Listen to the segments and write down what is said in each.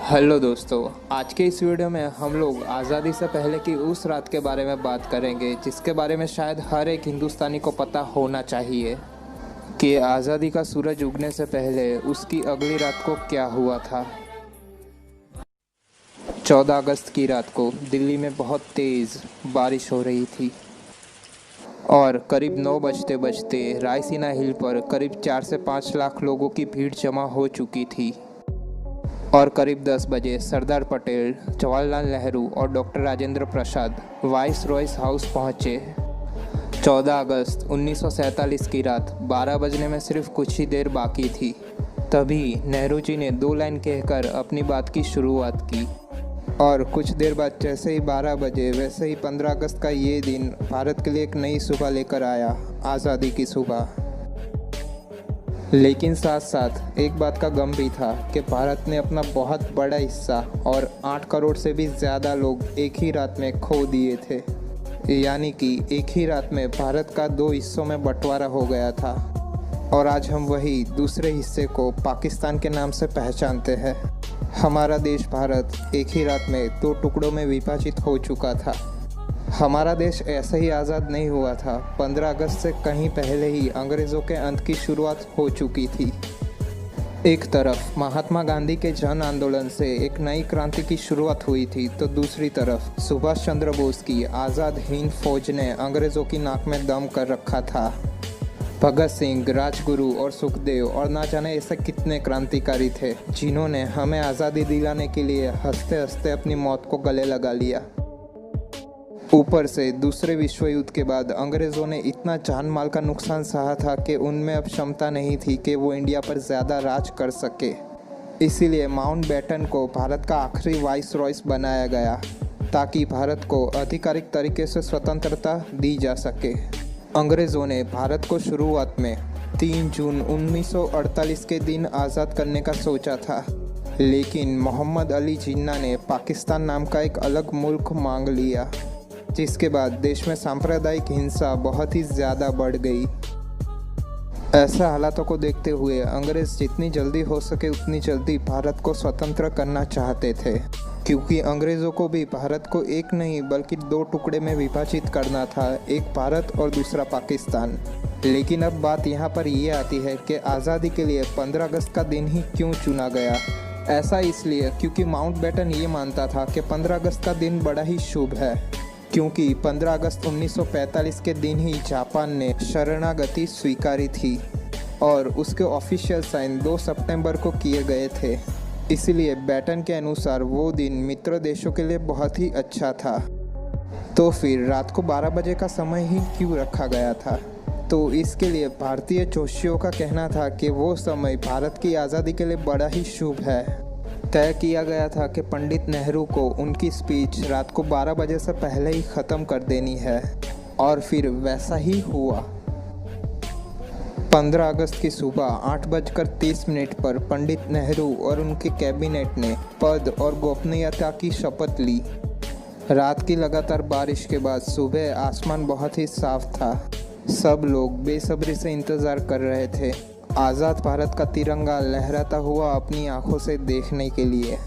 Hello दोस्तों, आज के इस वीडियो में हम लोग आज़ादी से पहले की उस रात के बारे में बात करेंगे जिसके बारे में शायद हर एक हिंदुस्तानी को पता होना चाहिए कि आज़ादी का सूरज उगने से पहले उसकी अगली रात को क्या हुआ था। 14 अगस्त की रात को दिल्ली में बहुत तेज़ बारिश हो रही थी और करीब 9 बजते बजते रायसीना हिल पर करीब 4 से 5 लाख लोगों की भीड़ जमा हो चुकी थी और करीब 10 बजे सरदार पटेल, जवाहरलाल नेहरू और doctor Rajendra Prasad vice Royce house पहुंचे। 14 अगस्त 1947 की रात 12 बजने में सिर्फ कुछ ही देर बाकी थी। तभी नेहरू जी ने 2 लाइन कहकर अपनी बात की शुरुआत की और कुछ देर बाद जैसे ही 12 बजे वैसे ही 15 अगस्त का ये दिन भारत के लिए एक नई सुबह लेकर आया, आज़ादी की सुबह। लेकिन साथ साथ एक बात का गम भी था कि भारत ने अपना बहुत बड़ा हिस्सा और 8 करोड़ से भी ज़्यादा लोग एक ही रात में खो दिए थे। यानी कि एक ही रात में भारत का 2 हिस्सों में बंटवारा हो गया था और आज हम वही दूसरे हिस्से को पाकिस्तान के नाम से पहचानते हैं। हमारा देश भारत एक ही रात में 2 टुकड़ों में विभाजित हो चुका था। हमारा देश ऐसे ही आज़ाद नहीं हुआ था। 15 अगस्त से कहीं पहले ही अंग्रेज़ों के अंत की शुरुआत हो चुकी थी। एक तरफ महात्मा गांधी के जन आंदोलन से एक नई क्रांति की शुरुआत हुई थी, तो दूसरी तरफ सुभाष चंद्र बोस की आज़ाद हिंद फौज ने अंग्रेज़ों की नाक में दम कर रखा था। भगत सिंह, राजगुरु और सुखदेव और ना जाने ऐसे कितने क्रांतिकारी थे जिन्होंने हमें आज़ादी दिलाने के लिए हंसते हंसते अपनी मौत को गले लगा लिया। ऊपर से दूसरे विश्व युद्ध के बाद अंग्रेज़ों ने इतना जान माल का नुकसान सहा था कि उनमें अब क्षमता नहीं थी कि वो इंडिया पर ज़्यादा राज कर सके। इसीलिए माउंटबेटन को भारत का आखिरी वाइस रॉयस बनाया गया ताकि भारत को आधिकारिक तरीके से स्वतंत्रता दी जा सके। अंग्रेज़ों ने भारत को शुरुआत में 3 जून 1948 के दिन आज़ाद करने का सोचा था, लेकिन मोहम्मद अली जिन्ना ने पाकिस्तान नाम का एक अलग मुल्क मांग लिया, जिसके बाद देश में सांप्रदायिक हिंसा बहुत ही ज़्यादा बढ़ गई। ऐसे हालातों को देखते हुए अंग्रेज़ जितनी जल्दी हो सके उतनी जल्दी भारत को स्वतंत्र करना चाहते थे, क्योंकि अंग्रेज़ों को भी भारत को एक नहीं बल्कि 2 टुकड़े में विभाजित करना था, एक भारत और दूसरा पाकिस्तान। लेकिन अब बात यहाँ पर ये आती है कि आज़ादी के लिए 15 अगस्त का दिन ही क्यों चुना गया। ऐसा इसलिए क्योंकि माउंटबेटन ये मानता था कि 15 अगस्त का दिन बड़ा ही शुभ है, क्योंकि 15 अगस्त 1945 के दिन ही जापान ने शरणागति स्वीकारी थी और उसके ऑफिशियल साइन 2 सितंबर को किए गए थे। इसलिए बेटन के अनुसार वो दिन मित्र देशों के लिए बहुत ही अच्छा था। तो फिर रात को 12 बजे का समय ही क्यों रखा गया था? तो इसके लिए भारतीय जोशियों का कहना था कि वो समय भारत की आज़ादी के लिए बड़ा ही शुभ है। तय किया गया था कि पंडित नेहरू को उनकी स्पीच रात को 12 बजे से पहले ही ख़त्म कर देनी है और फिर वैसा ही हुआ। 15 अगस्त की सुबह 8:30 पर पंडित नेहरू और उनके कैबिनेट ने पद और गोपनीयता की शपथ ली। रात की लगातार बारिश के बाद सुबह आसमान बहुत ही साफ था। सब लोग बेसब्री से इंतज़ार कर रहे थे आज़ाद भारत का तिरंगा लहराता हुआ अपनी आंखों से देखने के लिए।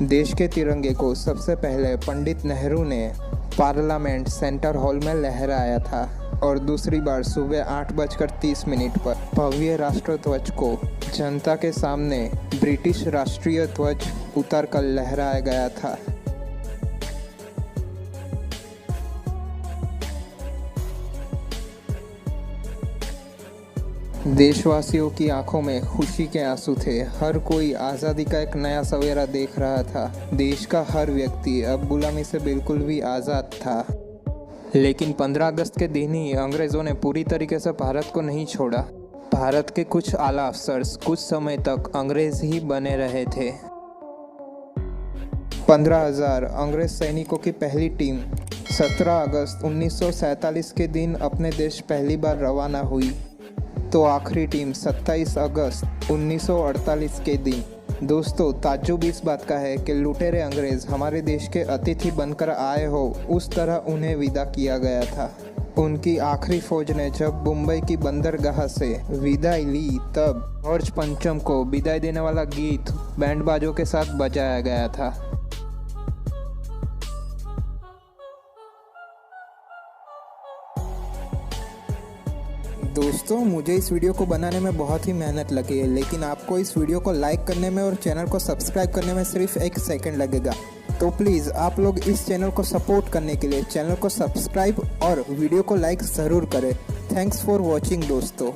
देश के तिरंगे को सबसे पहले पंडित नेहरू ने पार्लियामेंट सेंटर हॉल में लहराया था और दूसरी बार सुबह 8:30 पर भव्य राष्ट्र ध्वज को जनता के सामने ब्रिटिश राष्ट्रीय ध्वज उतार कर लहराया गया था। देशवासियों की आंखों में खुशी के आंसू थे। हर कोई आज़ादी का एक नया सवेरा देख रहा था। देश का हर व्यक्ति अब गुलामी से बिल्कुल भी आज़ाद था। लेकिन 15 अगस्त के दिन ही अंग्रेज़ों ने पूरी तरीके से भारत को नहीं छोड़ा। भारत के कुछ आला अफसर कुछ समय तक अंग्रेज ही बने रहे थे। 15,000 अंग्रेज सैनिकों की पहली टीम 17 अगस्त 1947 के दिन अपने देश पहली बार रवाना हुई, तो आखिरी टीम 27 अगस्त 1948 के दिन। दोस्तों, ताज्जुब इस बात का है कि लुटेरे अंग्रेज़ हमारे देश के अतिथि बनकर आए हो, उस तरह उन्हें विदा किया गया था। उनकी आखिरी फौज ने जब मुंबई की बंदरगाह से विदाई ली तब जॉर्ज पंचम को विदाई देने वाला गीत बैंड बाजों के साथ बजाया गया था। दोस्तों, मुझे इस वीडियो को बनाने में बहुत ही मेहनत लगी है, लेकिन आपको इस वीडियो को लाइक करने में और चैनल को सब्सक्राइब करने में सिर्फ 1 सेकंड लगेगा। तो प्लीज़ आप लोग इस चैनल को सपोर्ट करने के लिए चैनल को सब्सक्राइब और वीडियो को लाइक ज़रूर करें। थैंक्स फॉर वॉचिंग दोस्तों।